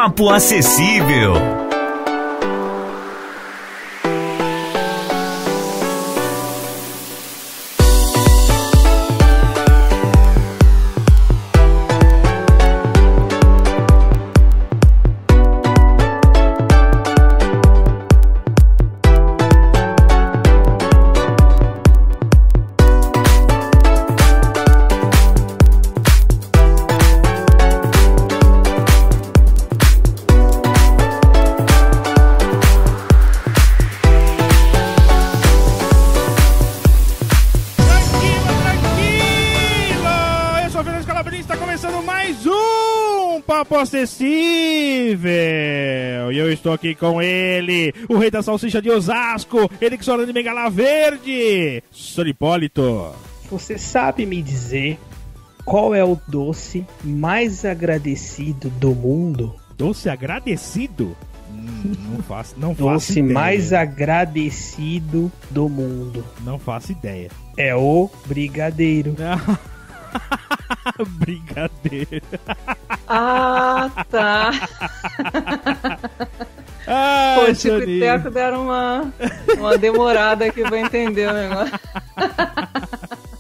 Papo Acessível. Acessível. E eu estou aqui com ele, o rei da salsicha de Osasco, ele que só anda de Bengala Verde, Sr. Hipólito. Você sabe me dizer qual é o doce mais agradecido do mundo? Doce agradecido? Não faço doce ideia. Mais agradecido do mundo. Não faço ideia. É o brigadeiro. Brigadeiro. Ah, tá. Pô, o Chico e Teco deram uma demorada aqui pra entender o negócio.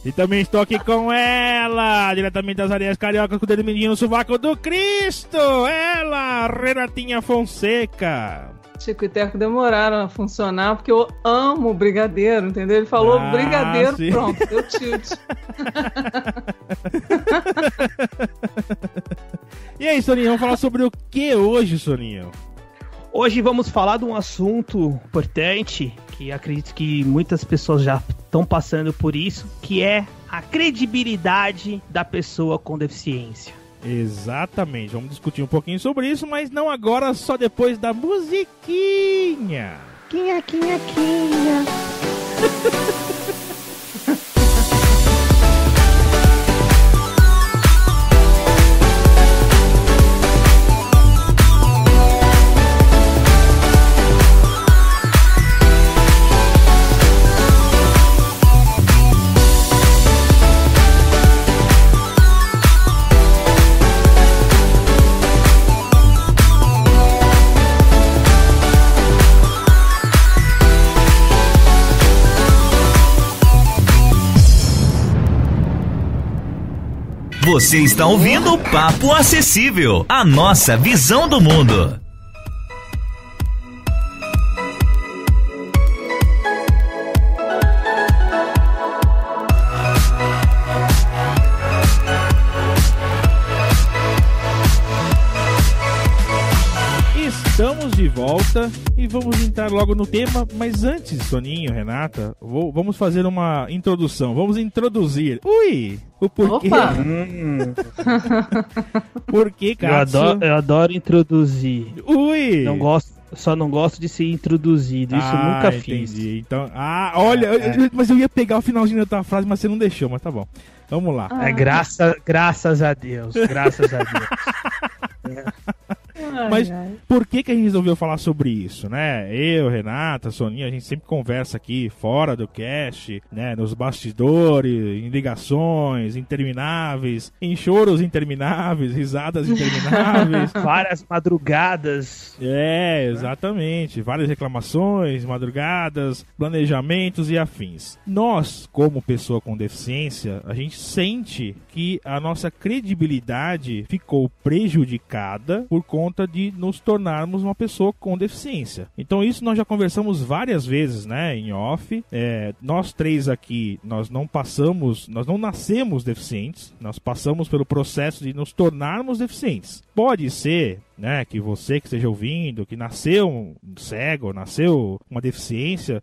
E também estou aqui com ela, diretamente das areias cariocas, com o dedo mindinho no sovaco do Cristo. Ela, Renatinha Fonseca. Chico e Teco demoraram a funcionar porque eu amo brigadeiro, entendeu? Ele falou brigadeiro, sim. Pronto, deu tilt. E aí, Soninho, vamos falar sobre o que hoje, Soninho? Hoje vamos falar de um assunto importante, que acredito que muitas pessoas já estão passando por isso, que é a credibilidade da pessoa com deficiência. Exatamente, vamos discutir um pouquinho sobre isso, mas não agora, só depois da musiquinha. Quinha. Você está ouvindo o Papo Acessível, a nossa visão do mundo. Estamos de volta e vamos entrar logo no tema, mas antes, Soninho, Renata, vamos fazer uma introdução, vamos introduzir. O porquê. Opa! Porquê, Katsu? Eu adoro introduzir. Só não gosto de ser introduzido, isso eu nunca fiz. Então, olha, mas eu ia pegar o finalzinho da tua frase, mas você não deixou, mas tá bom. Vamos lá. Graças a Deus, graças a Deus. Mas por que a gente resolveu falar sobre isso, né? Eu, Renata, Soninha, a gente sempre conversa aqui fora do cast, né? Nos bastidores, em ligações intermináveis, em choros intermináveis, risadas intermináveis. Várias madrugadas. Exatamente. Várias reclamações, madrugadas, planejamentos e afins. Nós, como pessoa com deficiência, a gente sente que a nossa credibilidade ficou prejudicada por conta de nos tornarmos uma pessoa com deficiência. Então isso nós já conversamos várias vezes, né, em off. Nós três aqui, nós não nascemos deficientes, nós passamos pelo processo de nos tornarmos deficientes. Pode ser, né, que você que esteja ouvindo, que nasceu cego, nasceu com uma deficiência,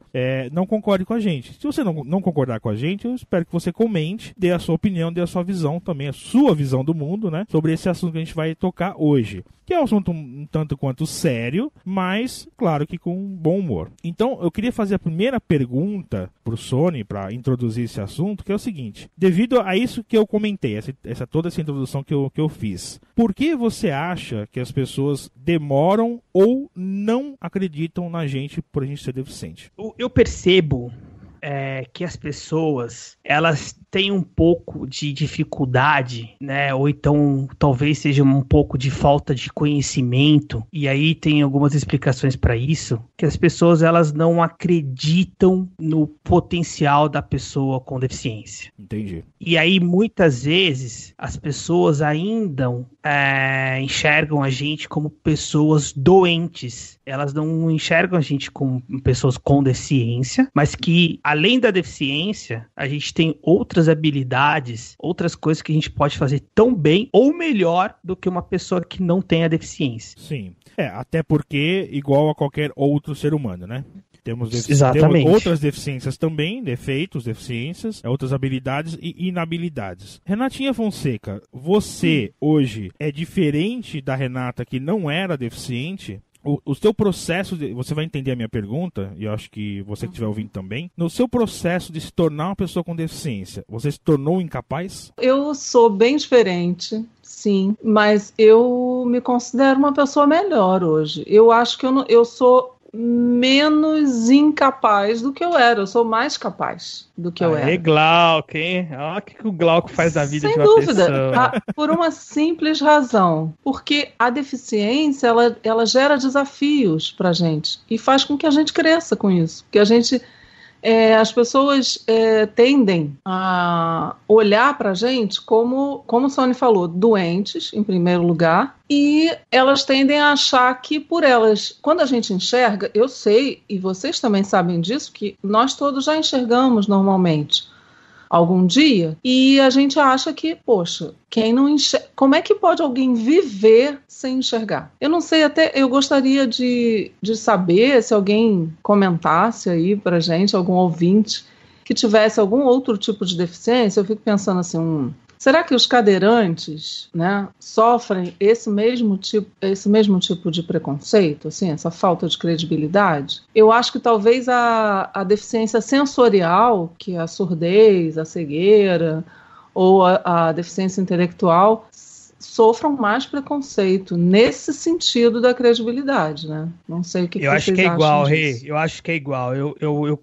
não concorde com a gente. Se você não concordar com a gente, eu espero que você comente, dê a sua opinião, dê a sua visão também, a sua visão do mundo, né, sobre esse assunto que a gente vai tocar hoje. Que é um assunto um tanto quanto sério, mas, claro que com bom humor. Então, eu queria fazer a primeira pergunta pro Sony, para introduzir esse assunto, que é o seguinte. Devido a isso que eu comentei, toda essa introdução que eu fiz, por que você acha que as pessoas demoram ou não acreditam na gente por a gente ser deficiente? Eu percebo que as pessoas, elas têm um pouco de dificuldade, né? Ou então talvez seja um pouco de falta de conhecimento, e aí tem algumas explicações para isso, que as pessoas, elas não acreditam no potencial da pessoa com deficiência. Entendi. E aí, muitas vezes, as pessoas ainda enxergam a gente como pessoas doentes. Elas não enxergam a gente como pessoas com deficiência, mas que, além da deficiência, a gente tem outras habilidades, outras coisas que a gente pode fazer tão bem ou melhor do que uma pessoa que não tem a deficiência. Sim. Até porque, igual a qualquer outro ser humano, né? Temos outras deficiências também, defeitos, deficiências, outras habilidades e inabilidades. Renatinha Fonseca, você hoje é diferente da Renata que não era deficiente? O seu processo, você vai entender a minha pergunta, e eu acho que você que estiver ouvindo também, no seu processo de se tornar uma pessoa com deficiência, você se tornou incapaz? Eu sou bem diferente, sim, mas eu me considero uma pessoa melhor hoje. Eu acho que eu sou menos incapaz do que eu era. Eu sou mais capaz do que eu era. Glauco, hein? Olha o que o Glauco faz na vida de uma pessoa. Sem dúvida. Por uma simples razão. Porque a deficiência, ela gera desafios pra gente. E faz com que a gente cresça com isso. Porque as pessoas tendem a olhar pra gente como o Sônia falou, doentes, em primeiro lugar, e elas tendem a achar que por elas, quando a gente enxerga, eu sei, e vocês também sabem disso, que nós todos já enxergamos normalmente algum dia, e a gente acha que, poxa, quem não enxerga, como é que pode alguém viver sem enxergar? Eu não sei, até eu gostaria de saber se alguém comentasse aí pra gente, algum ouvinte que tivesse algum outro tipo de deficiência. Eu fico pensando assim, será que os cadeirantes, né, sofrem esse mesmo tipo de preconceito, assim, essa falta de credibilidade? Eu acho que talvez a deficiência sensorial, que é a surdez, a cegueira ou a deficiência intelectual, sofram mais preconceito nesse sentido da credibilidade, né? Não sei o que vocês acham. Eu acho que é igual, Rê. Eu acho que é igual. Eu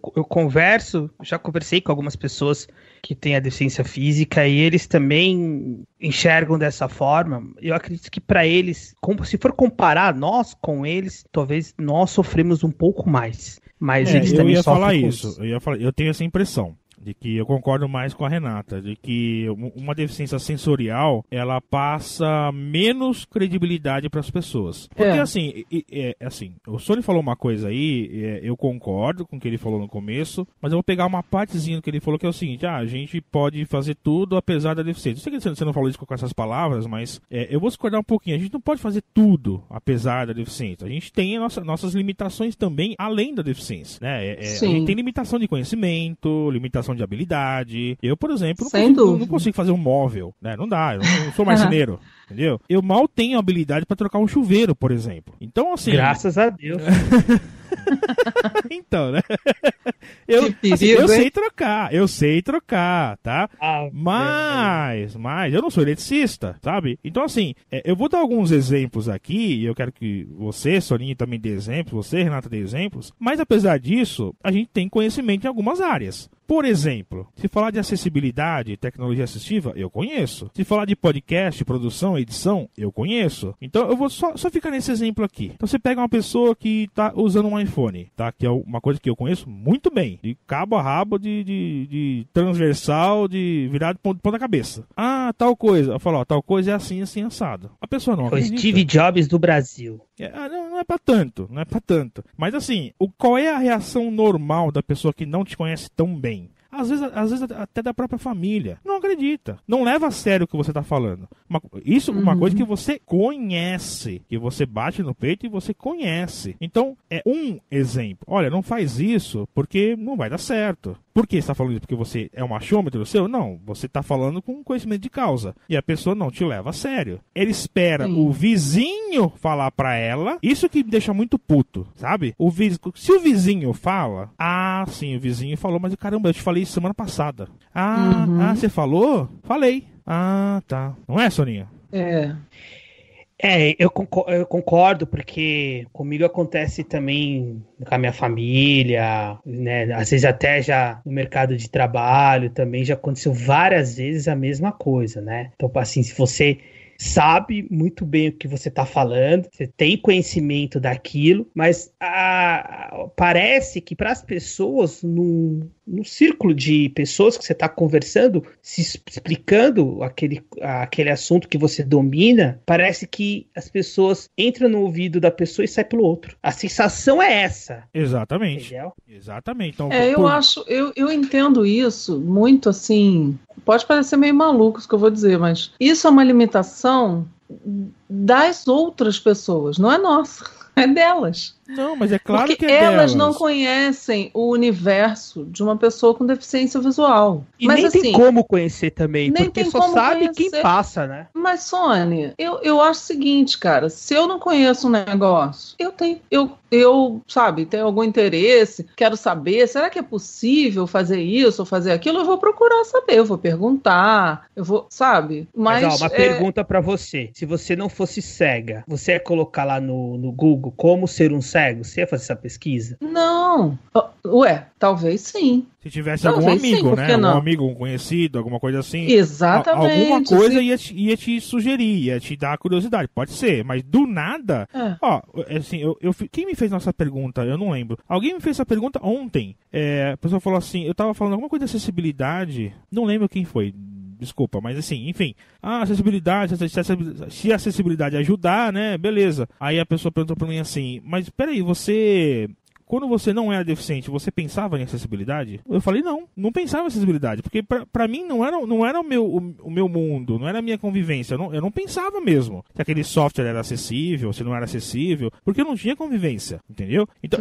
já conversei com algumas pessoas que têm a deficiência física e eles também enxergam dessa forma. Eu acredito que para eles, se for comparar nós com eles, talvez nós sofremos um pouco mais. Mas eles também sofrem com isso. Eu tenho essa impressão. De que eu concordo mais com a Renata, de que uma deficiência sensorial, ela passa menos credibilidade para as pessoas. Porque assim, o Sony falou uma coisa aí, eu concordo com o que ele falou no começo, mas eu vou pegar uma partezinha do que ele falou, que é o seguinte, a gente pode fazer tudo apesar da deficiência. Eu sei que você não falou isso com essas palavras, mas eu vou discordar um pouquinho. A gente não pode fazer tudo apesar da deficiência. A gente tem nossas limitações também, além da deficiência, né? A gente tem limitação de conhecimento, limitação de habilidade. Eu, por exemplo, não consigo fazer um móvel, né? Não dá, eu não sou marceneiro, entendeu? Eu mal tenho habilidade para trocar um chuveiro, por exemplo. Então, assim... Graças a Deus. Então, né? Eu sei trocar, tá? Mas eu não sou eletricista, sabe? Então, assim, eu vou dar alguns exemplos aqui, e eu quero que você, Soninho, também dê exemplos, você, Renata, dê exemplos, mas apesar disso, a gente tem conhecimento em algumas áreas. Por exemplo, se falar de acessibilidade, tecnologia assistiva, eu conheço. Se falar de podcast, produção, edição, eu conheço. Então eu vou só ficar nesse exemplo aqui. Então você pega uma pessoa que está usando um iPhone, tá? Que é uma coisa que eu conheço muito bem. De cabo a rabo, de transversal, de virado de ponta cabeça. Tal coisa. Eu falo, tal coisa é assim, assim, assado. A pessoa não acredita. O Steve Jobs do Brasil. Não é pra tanto. Mas assim, qual é a reação normal da pessoa que não te conhece tão bem? Às vezes até da própria família. Não acredita. Não leva a sério o que você está falando. Uma coisa que você conhece. Que você bate no peito e você conhece. Então, é um exemplo. Olha, não faz isso porque não vai dar certo. Por que você está falando isso? Porque você é um achômetro seu? Não, você está falando com conhecimento de causa. E a pessoa não te leva a sério. Ele espera o vizinho falar pra ela. Isso que me deixa muito puto, sabe? Se o vizinho fala, sim, o vizinho falou, mas caramba, eu te falei isso semana passada. Você falou? Falei. Tá. Não é, Soninha? Eu concordo, porque comigo acontece também com a minha família, né? Às vezes até já no mercado de trabalho também já aconteceu várias vezes a mesma coisa, né? Então, assim, se você sabe muito bem o que você está falando, você tem conhecimento daquilo, mas parece que para as pessoas, no círculo de pessoas que você está conversando, se explicando aquele assunto que você domina, parece que as pessoas entram no ouvido da pessoa e saem pelo outro. A sensação é essa. Exatamente. Entendeu? Exatamente. Então, eu entendo isso muito assim. Pode parecer meio maluco isso que eu vou dizer, mas isso é uma limitação das outras pessoas, não é nossa, é delas. Não, mas é claro porque que é elas delas. não conhecem o universo de uma pessoa com deficiência visual. E mas, nem assim, tem como conhecer também, nem porque tem só como sabe conhecer. quem passa, né? Mas, Sônia, eu acho o seguinte, cara, se eu não conheço um negócio, eu sabe, tenho algum interesse, quero saber, será que é possível fazer isso ou fazer aquilo? Eu vou procurar saber, eu vou perguntar, eu vou, sabe? Mas uma pergunta pra você. Se você não fosse cega, você ia colocar lá no Google como ser um cego? Você ia fazer essa pesquisa? Não. Ué, talvez sim. Se tivesse Talvez algum sim, amigo, por né? que Algum não? amigo, um conhecido, alguma coisa assim. Exatamente. Alguma coisa sim. ia te sugerir, ia te dar curiosidade. Pode ser, mas do nada... assim, quem me fez nossa pergunta? Eu não lembro. Alguém me fez essa pergunta ontem. A pessoa falou assim, eu tava falando alguma coisa de acessibilidade, não lembro quem foi. Desculpa, mas assim, enfim. Acessibilidade, se a acessibilidade ajudar, né? Beleza. Aí a pessoa perguntou pra mim assim, mas peraí, quando você não era deficiente, você pensava em acessibilidade? Eu falei, não pensava em acessibilidade, porque pra mim não era o meu mundo, não era a minha convivência, eu não pensava mesmo se aquele software era acessível, se não era acessível, porque eu não tinha convivência, entendeu? Então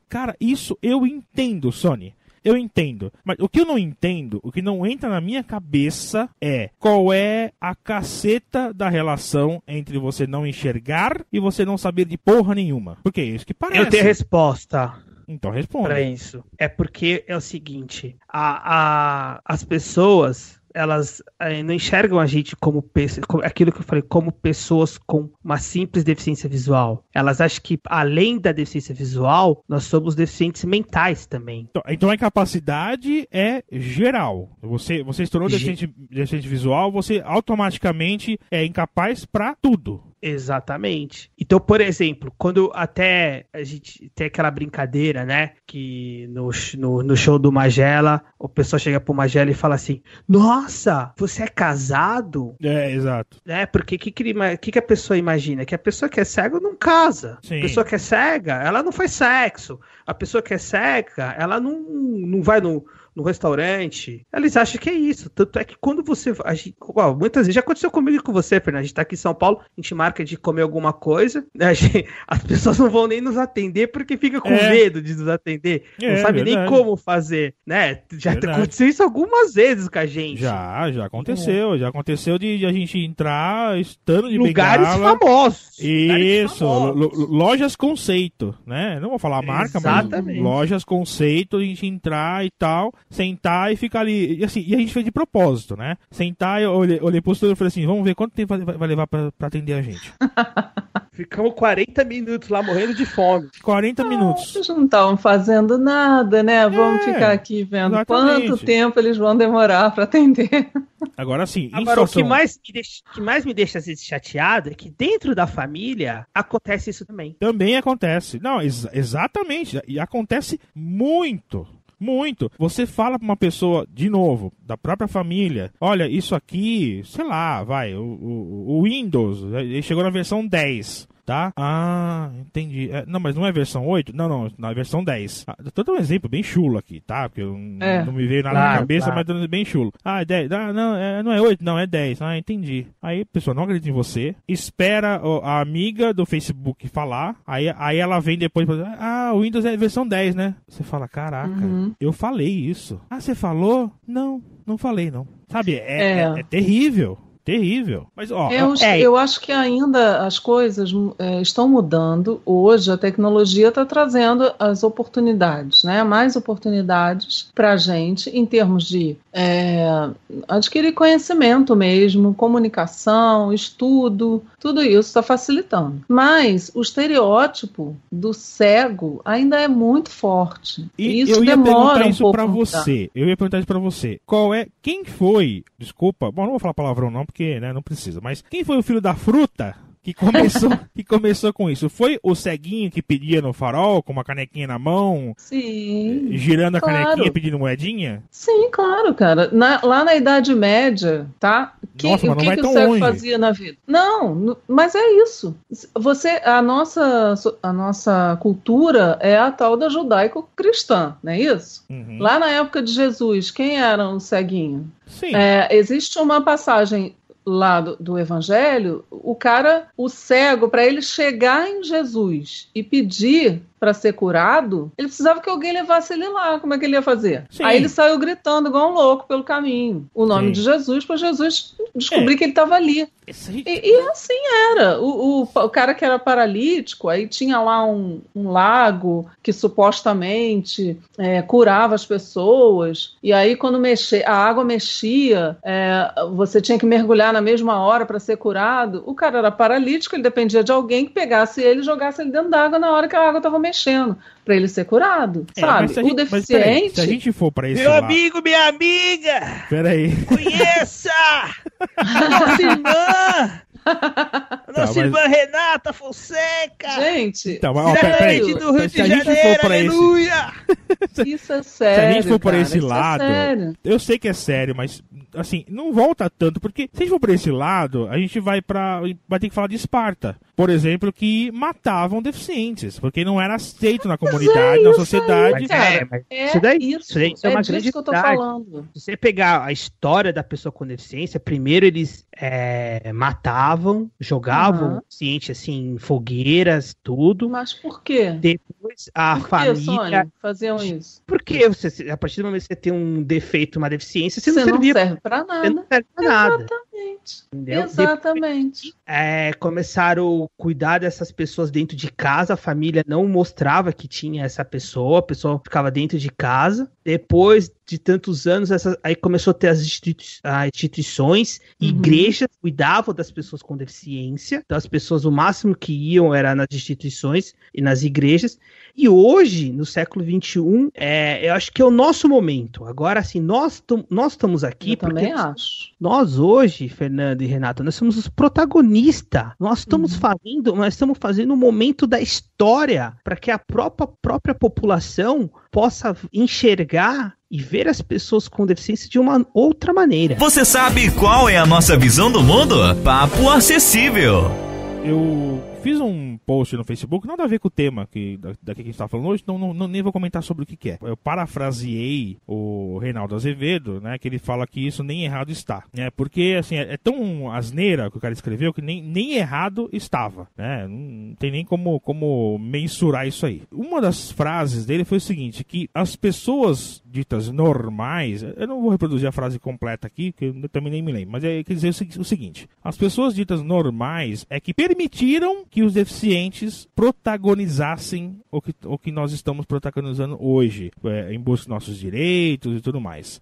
cara, isso eu entendo, Sony. Eu entendo, mas o que eu não entendo, o que não entra na minha cabeça é qual é a caceta da relação entre você não enxergar e você não saber de porra nenhuma. Porque é isso que parece. Eu tenho resposta. Então responda. Pra isso. É porque é o seguinte, as pessoas... elas não enxergam a gente como aquilo que eu falei, como pessoas com uma simples deficiência visual. Elas acham que, além da deficiência visual, nós somos deficientes mentais também. Então a incapacidade é geral. Você se tornou deficiente visual, você automaticamente é incapaz pra tudo. Exatamente. Então, por exemplo, quando até a gente tem aquela brincadeira, né, que no show do Magela, o pessoal chega pro Magela e fala assim, nossa, você é casado? Exato. Porque que a pessoa imagina? Que a pessoa que é cega não casa. Sim. A pessoa que é cega, ela não faz sexo. A pessoa que é cega, ela não vai no restaurante, eles acham que é isso. Tanto é que quando você... muitas vezes, já aconteceu comigo e com você, Fernando, a gente tá aqui em São Paulo, a gente marca de comer alguma coisa, né, as pessoas não vão nem nos atender porque fica com medo de nos atender, não sabe nem como fazer, né? Já aconteceu isso algumas vezes com a gente. Já aconteceu, já aconteceu de a gente entrar estando de lugares bengala. famosos. Isso, lojas conceito, né? Não vou falar a marca, exatamente. Mas lojas conceito, a gente entrar e tal, sentar e ficar ali. E, assim, e a gente fez de propósito, né? Sentar, eu olhei pro estúdio e falei assim, vamos ver quanto tempo vai levar pra atender a gente. Ficamos 40 minutos lá morrendo de fome. 40 minutos. Eles não estavam fazendo nada, né? Vamos ficar aqui vendo exatamente. Quanto tempo eles vão demorar para atender. Agora sim, o que mais me deixa às vezes chateado é que dentro da família acontece isso também. Também acontece. Não, exatamente. E acontece muito. Muito. Você fala pra uma pessoa, de novo, da própria família, olha, isso aqui, sei lá, o Windows, ele chegou na versão 10. Tá? Entendi. Não, mas não é versão 8? Não, na versão 10. Tô dando um exemplo bem chulo aqui, tá? Porque não me veio nada na cabeça, mas dando bem chulo. É 10. Não é 8, não, é 10. Entendi. Aí a pessoa não acredita em você, espera a amiga do Facebook falar, aí ela vem depois e fala, o Windows é versão 10, né? Você fala, caraca, eu falei isso. Você falou? Não falei, não. Sabe, é terrível. terrível. Mas, ó... Eu acho que ainda as coisas estão mudando. Hoje a tecnologia está trazendo as oportunidades, né? Mais oportunidades para a gente em termos de adquirir conhecimento mesmo, comunicação, estudo, tudo isso está facilitando. Mas o estereótipo do cego ainda é muito forte. E isso eu ia demora perguntar um isso pouco pra você. Eu ia perguntar isso pra você. Quem foi, desculpa, bom, não vou falar palavrão não, porque né, não precisa, mas quem foi o filho da fruta que começou com isso? Foi o ceguinho que pedia no farol com uma canequinha na mão? Sim, girando a claro. canequinha pedindo moedinha? Sim, claro, cara. Lá na Idade Média, tá? Nossa, mas não vai que tão o cego longe. fazia na vida? Não, mas é isso. A nossa cultura é a tal da judaico-cristã, não é isso? Uhum. Lá na época de Jesus, quem era o ceguinho? Sim. Existe uma passagem lá do Evangelho, o cego, para ele chegar em Jesus e pedir para ser curado, ele precisava que alguém levasse ele lá. Como é que ele ia fazer? Sim. Aí ele saiu gritando igual um louco pelo caminho. O nome Sim. de Jesus, para Jesus descobrir que ele estava ali. E assim era. O cara que era paralítico, aí tinha lá um lago que supostamente curava as pessoas. E aí quando a água mexia, você tinha que mergulhar na mesma hora para ser curado. O cara era paralítico, ele dependia de alguém que pegasse ele e jogasse ele dentro d'água na hora que a água estava mexendo, para ele ser curado, sabe? O deficiente... se a gente for para esse Meu lado... amigo, minha amiga! Peraí. Conheça! A nossa irmã! A nossa irmã Renata Fonseca! Gente, Então, peraí. Do Rio Se de a gente Janeiro, for para aleluia! isso é sério. Se a gente for por cara, esse isso lado, é sério. eu sei que é sério, mas assim, não volta tanto, porque se a gente for por esse lado, a gente vai ter que falar de Esparta, por exemplo, que matavam deficientes, porque não era aceito na comunidade, na sociedade. Isso é uma grande disso que eu tô falando. Se você pegar a história da pessoa com deficiência, primeiro eles matavam, jogavam o deficiente assim, em fogueiras, tudo. Mas por quê? Depois a por família... que, Sônia, faziam isso? Porque a partir do momento que você tem um defeito, uma deficiência, você não serve pra nada. Você não serve pra nada. Exatamente. Entendeu? Exatamente. Depois, começaram a cuidar dessas pessoas dentro de casa, a família não mostrava que tinha essa pessoa, a pessoa ficava dentro de casa. Depois de tantos anos, aí começou a ter as instituições, igrejas cuidavam das pessoas com deficiência. Então as pessoas, o máximo que iam era nas instituições e nas igrejas. E hoje, no século XXI, eu acho que é o nosso momento. Agora, assim, nós estamos aqui... Eu também acho. Nós hoje, Fernando e Renata, nós somos os protagonistas. Nós estamos fazendo um momento da história para que a própria população possa enxergar e ver as pessoas com deficiência de uma outra maneira. Você sabe qual é a nossa visão do mundo? Papo Acessível. Eu fiz um post no Facebook, nada a ver com o tema daqui que a gente está falando hoje, então nem vou comentar sobre o que é. Eu parafraseei o Reinaldo Azevedo, né, que ele fala que isso nem errado está, né, porque assim, é tão asneira que o cara escreveu que nem errado estava, né, não tem nem como mensurar isso aí. Uma das frases dele foi o seguinte, que as pessoas ditas normais, eu não vou reproduzir a frase completa aqui, porque eu também nem me lembro, mas quer dizer o seguinte, as pessoas ditas normais é que permitiram que os deficientes protagonizassem o que nós estamos protagonizando hoje, em busca dos nossos direitos e tudo mais.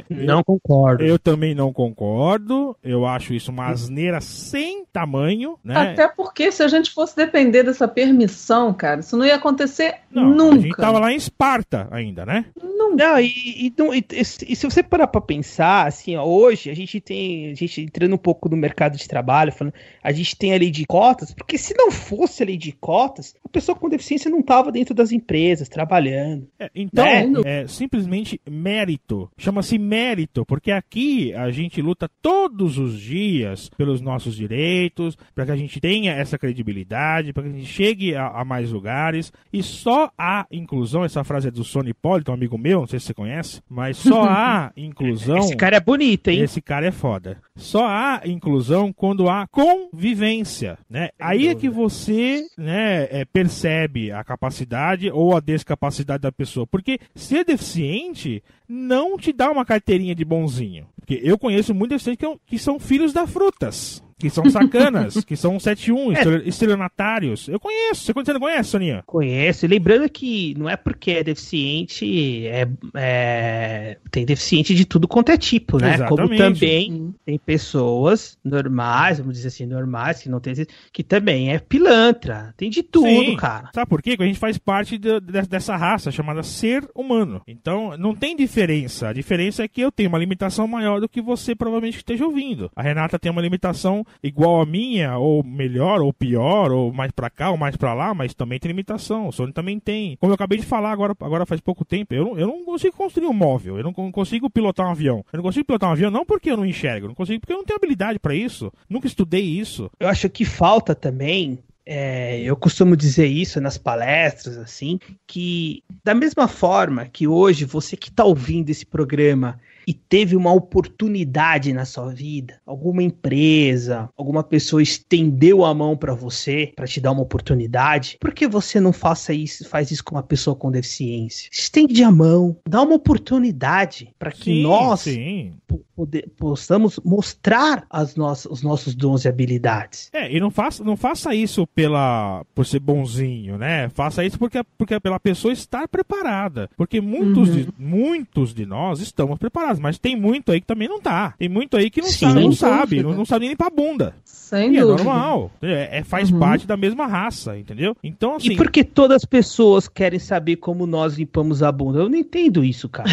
Não concordo. Eu também não concordo, eu acho isso uma asneira sem tamanho, né? Até porque se a gente fosse depender dessa permissão, cara, isso não ia acontecer Não, nunca. A gente tava lá em Esparta ainda, né? Não, e se você parar pra pensar, assim, ó, hoje a gente entrando um pouco no mercado de trabalho, falando, a gente tem a lei de cotas, porque se não fosse a lei de cotas, a pessoa com deficiência não tava dentro das empresas, trabalhando. Então, é simplesmente mérito. Chama-se mérito, porque aqui a gente luta todos os dias pelos nossos direitos, para que a gente tenha essa credibilidade, para que a gente chegue a mais lugares, e só há inclusão, essa frase é do Sony Hipólito, um amigo meu, não sei se você conhece, mas só há inclusão... Esse cara é bonito, hein? Esse cara é foda. Só há inclusão quando há convivência. né? Aí é que você, né, percebe a capacidade ou a descapacidade da pessoa. Porque ser deficiente não te dá uma carteirinha de bonzinho. Porque eu conheço muitos deficientes que são filhos da frutas. Que são sacanas, que são 71, estelionatários. Eu conheço. Você não conhece, Soninha? Conheço. E lembrando que não é porque é deficiente, tem deficiente de tudo quanto é tipo, né? Exatamente. Como também tem pessoas normais, vamos dizer assim, normais, que não tem, que também é pilantra. Tem de tudo, Sim. cara. Sabe por quê? Porque a gente faz parte dessa raça chamada ser humano. Então, não tem diferença. A diferença é que eu tenho uma limitação maior do que você provavelmente esteja ouvindo. A Renata tem uma limitação igual a minha, ou melhor, ou pior, ou mais pra cá, ou mais pra lá, mas também tem limitação. O Sony também tem. Como eu acabei de falar agora faz pouco tempo, eu não consigo construir um móvel, eu não consigo pilotar um avião. Eu não consigo pilotar um avião não porque eu não enxergo, eu não consigo porque eu não tenho habilidade pra isso. Nunca estudei isso. Eu acho que falta também, eu costumo dizer isso nas palestras, assim, que da mesma forma que hoje você que está ouvindo esse programa e teve uma oportunidade na sua vida, alguma empresa, alguma pessoa estendeu a mão para você, para te dar uma oportunidade, por que você não faz isso com uma pessoa com deficiência? Estende a mão, dá uma oportunidade para que nós possamos mostrar os nossos dons e habilidades. E não faça isso por ser bonzinho, né? Faça isso porque pela pessoa estar preparada. Porque muitos de nós estamos preparados, mas tem muito aí que também não tá. Tem muito aí que não sabe nem limpar a bunda. Sem dúvida. É normal. Faz parte da mesma raça, entendeu? Então, assim... E por que todas as pessoas querem saber como nós limpamos a bunda? Eu não entendo isso, cara.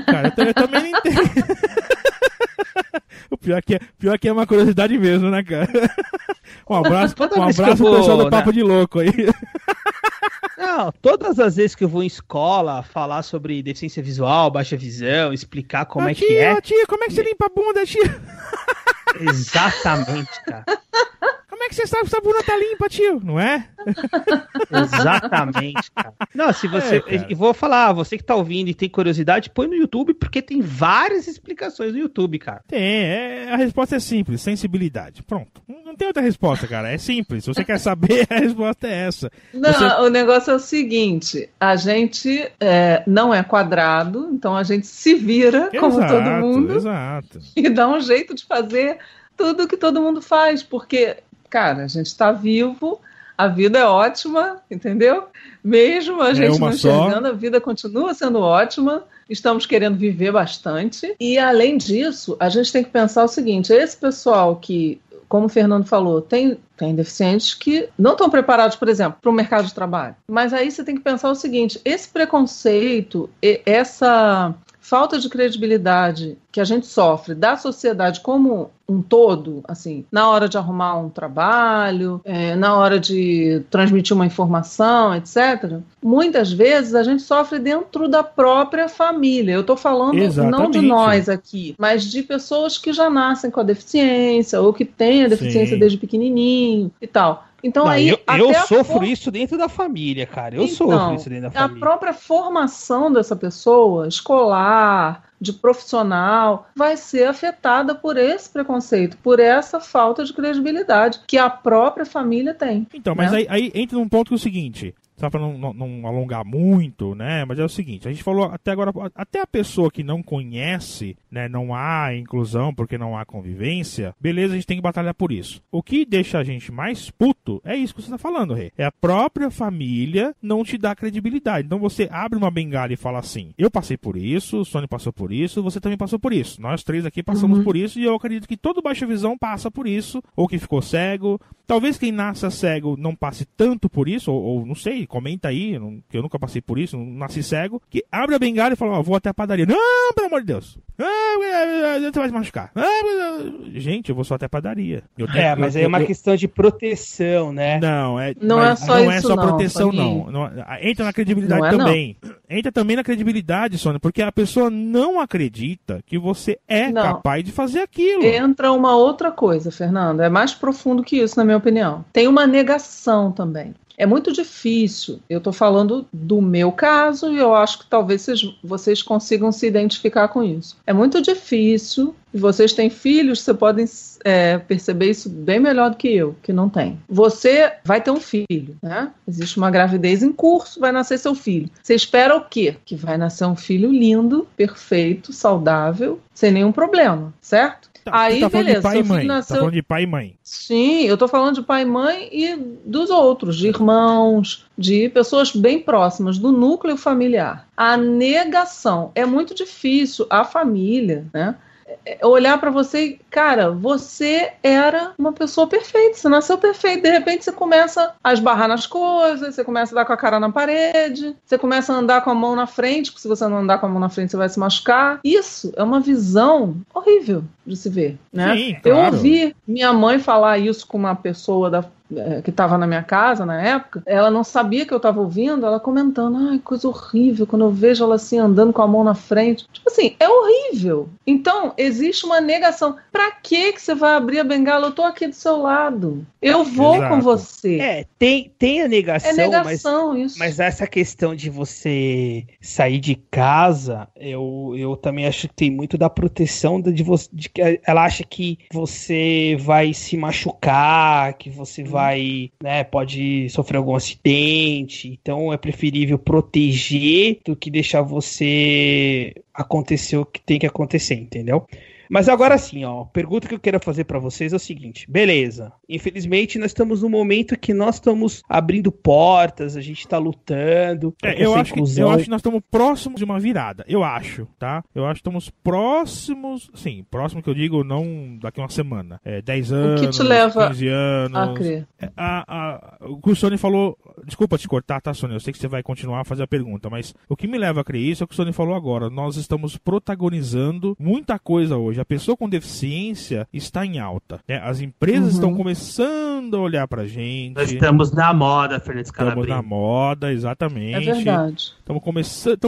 Cara, eu também não entendo. O pior que é uma curiosidade mesmo, né, cara? Um abraço pro pessoal do Papo de Louco aí. Não, todas as vezes que eu vou em escola falar sobre deficiência visual, baixa visão, explicar como é que é... Tia, como é que você limpa a bunda, tia? Exatamente, cara. Como é que você sabe se a bunda tá limpa, tio? Não é? Exatamente, cara. Não, se você... E vou falar, você que tá ouvindo e tem curiosidade, põe no YouTube, porque tem várias explicações no YouTube, cara. Tem, a resposta é simples, sensibilidade. Pronto. Não tem outra resposta, cara. É simples. Se você quer saber, a resposta é essa. Não, o negócio é o seguinte, a gente não é quadrado, então a gente se vira como todo mundo. Exato. E dá um jeito de fazer tudo que todo mundo faz, porque, cara, a gente está vivo, a vida é ótima, entendeu? Mesmo a gente não enxergando, a vida continua sendo ótima, estamos querendo viver bastante. E, além disso, a gente tem que pensar o seguinte, esse pessoal que, como o Fernando falou, tem deficientes que não estão preparados, por exemplo, para o mercado de trabalho. Mas aí você tem que pensar o seguinte, esse preconceito, essa falta de credibilidade que a gente sofre da sociedade como um todo, assim, na hora de arrumar um trabalho, na hora de transmitir uma informação, etc., muitas vezes a gente sofre dentro da própria família. Eu estou falando não de nós aqui, mas de pessoas que já nascem com a deficiência ou que têm a deficiência desde pequenininho e tal. Então, eu sofro isso dentro da família, cara. Eu sofro isso dentro da família. A própria formação dessa pessoa, escolar, de profissional, vai ser afetada por esse preconceito, por essa falta de credibilidade que a própria família tem. Então, mas aí entra num ponto que é o seguinte... Só para não alongar muito, né? Mas é o seguinte, a gente falou até agora, até a pessoa que não conhece, né? Não há inclusão porque não há convivência, beleza, a gente tem que batalhar por isso. O que deixa a gente mais puto é isso que você tá falando, Rê. É a própria família não te dá credibilidade. Então você abre uma bengala e fala assim, eu passei por isso, o Sony passou por isso, você também passou por isso. Nós três aqui passamos por isso e eu acredito que todo baixa visão passa por isso, ou que ficou cego. Talvez quem nasça cego não passe tanto por isso, ou não sei, comenta aí, que eu nunca passei por isso, não nasci cego, que abre a bengala e fala, vou até a padaria. Não, pelo amor de Deus. Você vai se machucar. Gente, eu vou só até a padaria. Mas aí é uma questão de proteção, né? Não é só proteção, não. Entra na credibilidade também. Entra também na credibilidade, Sônia, porque a pessoa não acredita que você é capaz de fazer aquilo. Entra uma outra coisa, Fernando, é mais profundo que isso, na minha opinião. Tem uma negação também. É muito difícil, eu estou falando do meu caso e eu acho que talvez vocês consigam se identificar com isso. É muito difícil e vocês têm filhos, vocês podem perceber isso bem melhor do que eu, que não tem. Você vai ter um filho, né? Existe uma gravidez em curso, vai nascer seu filho. Você espera o quê? Que vai nascer um filho lindo, perfeito, saudável, sem nenhum problema, certo? Aí, tá falando beleza. De pai e mãe. Nasceu... Tá falando de pai e mãe. Sim, eu tô falando de pai e mãe e dos outros, de irmãos, de pessoas bem próximas, do núcleo familiar. A negação é muito difícil. A família, né? Olhar pra você e, cara, você era uma pessoa perfeita, você nasceu perfeito, de repente você começa a esbarrar nas coisas, você começa a dar com a cara na parede, você começa a andar com a mão na frente, porque se você não andar com a mão na frente você vai se machucar. Isso é uma visão horrível de se ver, né? Sim, claro. Eu ouvi minha mãe falar isso com uma pessoa que estava na minha casa na época, ela não sabia que eu estava ouvindo, ela comentando, ai, coisa horrível, quando eu vejo ela assim andando com a mão na frente. Tipo assim, é horrível. Então, existe uma negação. Pra que você vai abrir a bengala? Eu tô aqui do seu lado. Eu vou com você. Tem a negação, negação, isso. Mas essa questão de você sair de casa, eu também acho que tem muito da proteção de que ela acha que você vai se machucar, que você vai, né, pode sofrer algum acidente, então é preferível proteger do que deixar você acontecer o que tem que acontecer, entendeu? Mas agora sim, ó, a pergunta que eu quero fazer pra vocês é o seguinte, beleza, infelizmente nós estamos num momento que nós estamos abrindo portas, a gente tá lutando. Eu acho que nós estamos próximos de uma virada, eu acho, tá? Eu acho que estamos próximos, sim, próximo que eu digo, não daqui a uma semana, 10 anos, o que te leva 15 anos. A crer? O que o Sônia falou, desculpa te cortar, tá, Sônia? Eu sei que você vai continuar a fazer a pergunta, mas o que me leva a crer isso é o que o Sônia falou agora. Nós estamos protagonizando muita coisa hoje. A pessoa com deficiência está em alta, né? As empresas estão começando a olhar pra gente. Nós estamos na moda, Fernando Scalabrini. Estamos na moda, exatamente. É verdade. Estão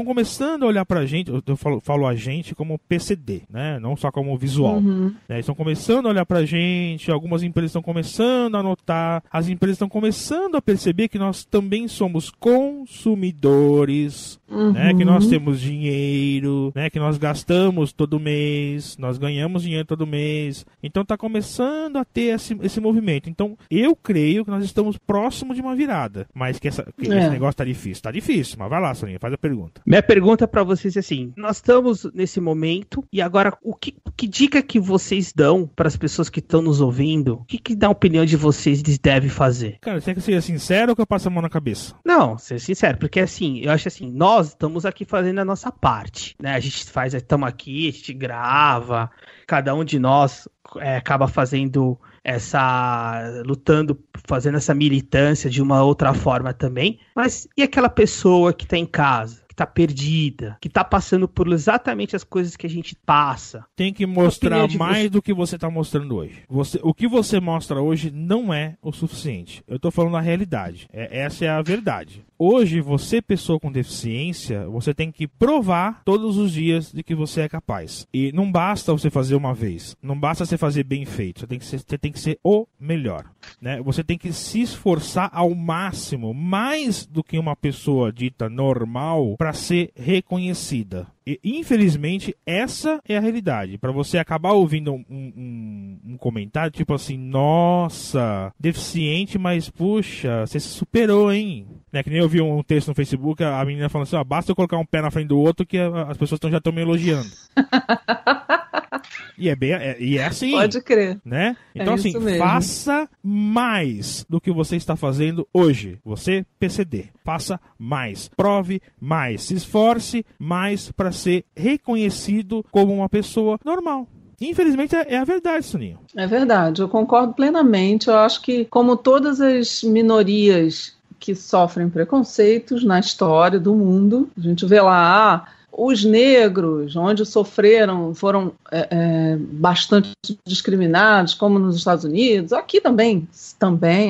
começando a olhar pra gente, eu falo a gente como PCD, né? Não só como visual. Né? Estão começando a olhar pra gente, algumas empresas estão começando a notar, as empresas estão começando a perceber que nós também somos consumidores, né? Que nós temos dinheiro, né? Que nós gastamos todo mês, nós ganhamos dinheiro todo mês. Então está começando a ter esse movimento. Então eu creio que nós estamos próximos de uma virada. Mas que esse negócio está difícil. Está difícil, mas vai lá, Soninha, faz a pergunta. Minha pergunta para vocês é assim, nós estamos nesse momento e agora que dica que vocês dão para as pessoas que estão nos ouvindo? O que dá a opinião de vocês eles devem fazer? Cara, você quer ser sincero ou que eu passo a mão na cabeça? Não, ser sincero, porque assim, eu acho assim, nós estamos aqui fazendo a nossa parte, né? A gente estamos aqui, a gente grava, cada um de nós acaba fazendo lutando, fazendo essa militância de uma outra forma também, mas e aquela pessoa que tá em casa, que tá perdida, que tá passando por exatamente as coisas que a gente passa? Tem que mostrar mais do que você tá mostrando hoje. O que você mostra hoje não é o suficiente. Eu tô falando a realidade. Essa é a verdade. Hoje, você, pessoa com deficiência, você tem que provar todos os dias de que você é capaz. E não basta você fazer uma vez. Não basta você fazer bem feito. Você tem que ser o melhor, né? Você tem que se esforçar ao máximo, mais do que uma pessoa dita normal, para ser reconhecida. E, infelizmente, essa é a realidade. Para você acabar ouvindo um comentário tipo assim, nossa, deficiente, mas puxa, você se superou, hein? Né? Que nem eu vi um texto no Facebook, a menina falando assim, basta eu colocar um pé na frente do outro que as pessoas já estão me elogiando. E é assim. Pode crer. Né? Então, assim, faça mais do que você está fazendo hoje. Você, PCD, faça mais. Prove mais. Se esforce mais para ser reconhecido como uma pessoa normal. Infelizmente é a verdade, Soninho. É verdade, eu concordo plenamente. Eu acho que, como todas as minorias que sofrem preconceitos na história do mundo, a gente vê lá, os negros, onde foram bastante discriminados, como nos Estados Unidos, aqui também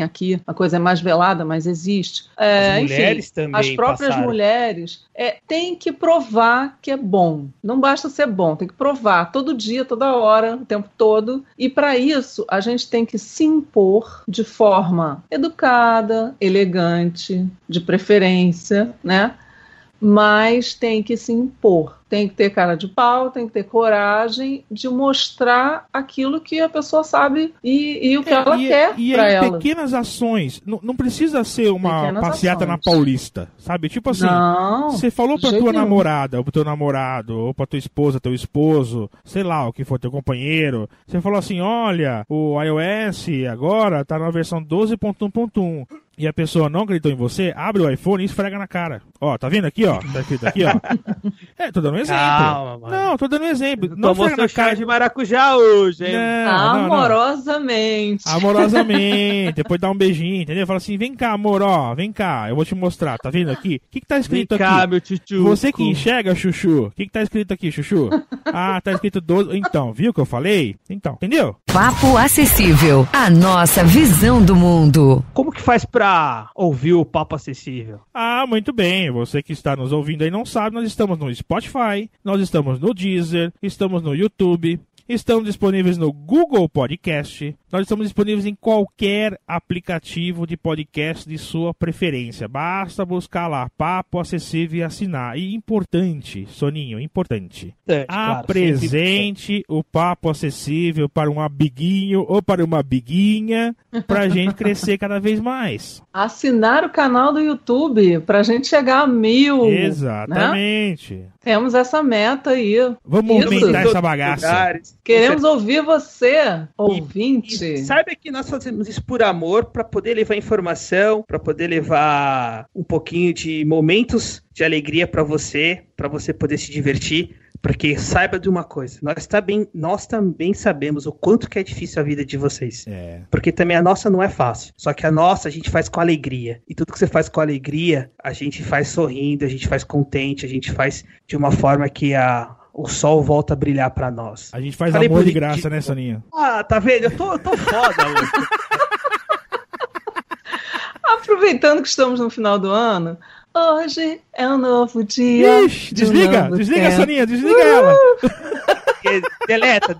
aqui a coisa é mais velada, mas existe. As mulheres também as próprias mulheres têm que provar que é bom. Não basta ser bom, tem que provar todo dia, toda hora, o tempo todo. E para isso, a gente tem que se impor de forma educada, elegante, de preferência, né? Mas tem que se impor. Tem que ter cara de pau, tem que ter coragem de mostrar aquilo que a pessoa sabe e o que ela quer pra ela. Pequenas ações. Não precisa ser uma Pequenas passeata ações. na Paulista, sabe? Tipo assim, Não, você falou pra de jeito tua nenhum. namorada, ou pro teu namorado, ou pra tua esposa, teu esposo, sei lá, o que for, teu companheiro. Você falou assim, olha, o iOS agora tá na versão 12.1.1. E a pessoa não acreditou em você, abre o iPhone e esfrega na cara. Ó, tá vendo aqui, ó? Tá escrito aqui, ó. Tô dando um exemplo. Calma, mano. Não, tô dando um exemplo. Não Tomou esfrega seu na cara chá de maracujá hoje, hein? Não. Amorosamente. Amorosamente, depois dá um beijinho, entendeu? Fala assim, vem cá, amor, ó, vem cá, eu vou te mostrar, tá vendo aqui? O que tá escrito Vem cá, aqui? meu tchutchu. Você que enxerga, Chuchu, o que tá escrito aqui, Chuchu? Ah, tá escrito 12, então, viu o que eu falei? Então, entendeu? Papo Acessível, a nossa visão do mundo. Como que faz pra ouvir o Papo Acessível? Ah, muito bem, você que está nos ouvindo aí não sabe, nós estamos no Spotify, nós estamos no Deezer, estamos no YouTube, estamos disponíveis no Google Podcast, nós estamos disponíveis em qualquer aplicativo de podcast de sua preferência. Basta buscar lá, Papo Acessível e assinar. E importante, Soninho, importante. Apresente o Papo Acessível para um amiguinho ou para uma biguinha pra gente crescer cada vez mais. Assinar o canal do YouTube pra gente chegar a 1000. Exatamente. Né? Temos essa meta aí. Vamos Isso. aumentar essa bagaça. Queremos ouvir você, ouvinte. E saiba que nós fazemos isso por amor, para poder levar informação, para poder levar um pouquinho de momentos de alegria para você poder se divertir. Porque saiba de uma coisa, nós também sabemos o quanto que é difícil a vida de vocês. Porque também a nossa não é fácil. Só que a nossa a gente faz com alegria. E tudo que você faz com alegria, a gente faz sorrindo, a gente faz contente, a gente faz de uma forma que o sol volta a brilhar pra nós. A gente faz amor de graça, né, Soninha? Ah, tá vendo? Eu tô foda hoje. Aproveitando que estamos no final do ano, hoje é um novo dia. Ixi, desliga, tempo. Soninha, desliga ela. Deleta.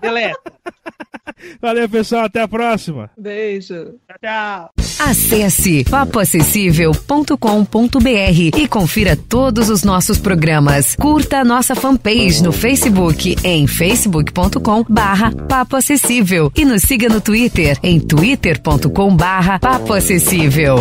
Valeu, pessoal, até a próxima. Beijo. Tchau. Acesse papoacessível.com.br e confira todos os nossos programas. Curta a nossa fanpage no Facebook em facebook.com/papoacessível e nos siga no Twitter em twitter.com/papoacessível.